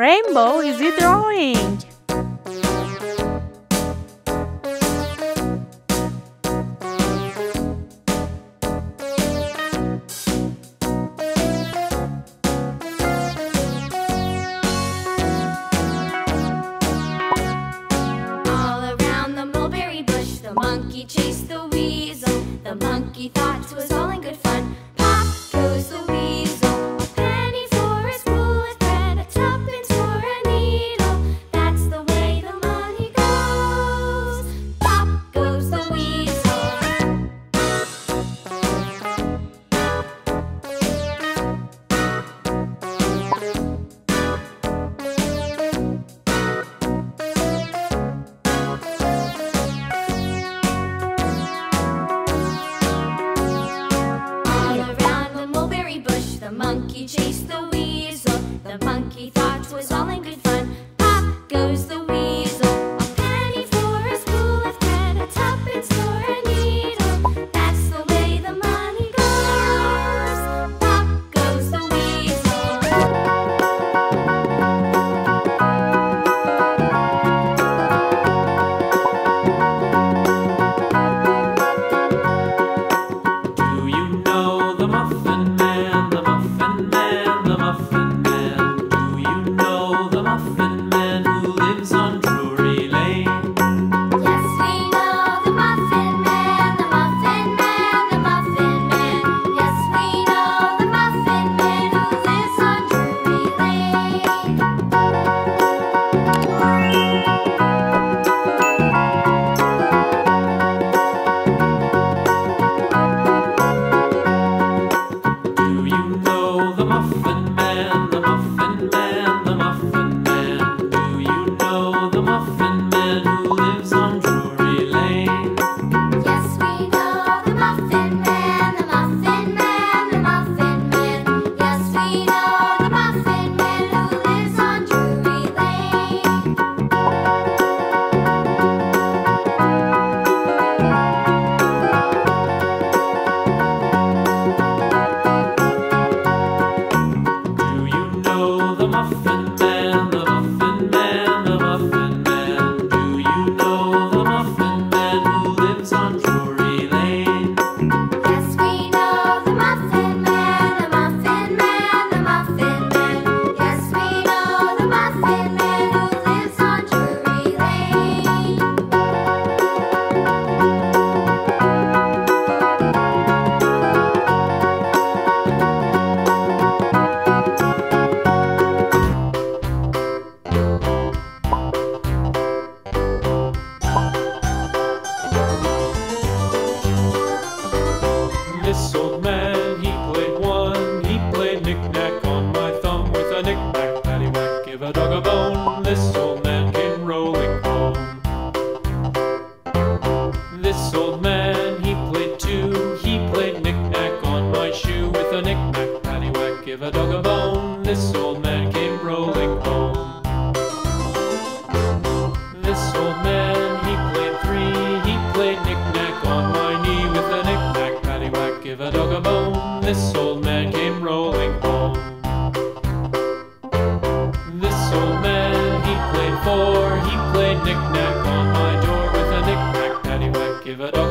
Rainbow is he drawing? All around the mulberry bush, the monkey chased the weasel. The monkey thought 'twas all in good fun. Pop goes the weasel. A penny for a spool of thread, a tuppence for a needle. That's the way the money goes. Pop goes the weasel. All around the mulberry bush, the monkey chased the weasel. The monkey thought 'twas all in good fun. Pop goes the weasel. A penny for a spool of thread, a tuppence for a needle. That's the way the money goes. Pop goes the weasel. Do you know the Muffin Man, the Muffin Man, the Muffin Man? Do you know the Muffin Man who lives on Drury Lane? Yes, we know the Muffin Man, the Muffin Man, the Muffin Man. Yes, we know the Muffin Man who lives on Drury Lane. Do you know the Muffin Man, the Muffin Man, the Muffin Man? Do you know the Muffin Man who lives on Drury Lane? Yes, we know the Muffin Man, the Muffin Man, the Muffin Man. Yes, we know the Muffin Man who lives on Drury Lane. Do you know the Muffin Man, the Muffin Man, the Muffin Man? Do you know the Muffin Man who lives on Drury Lane? Yes, we know the Muffin Man, the Muffin Man, the Muffin Man. Yes, we know the Muffin Man who lives on Drury Lane. This old man, he played one. He played knick-knack on my thumb with a knick-knack, paddywhack, give a dog a bone. This old man came rolling home. This old man, he played two. He played knick-knack on my shoe with a knick-knack, paddywhack, give a dog a bone. This old man came rolling home. This old man, he played three. He played knick-knack on my knee with a knick-knack, paddywhack, give a dog a bone. This old man came rolling home. This old man, he played four. He played knick-knack on my door with a knick-knack, paddywhack, give a dog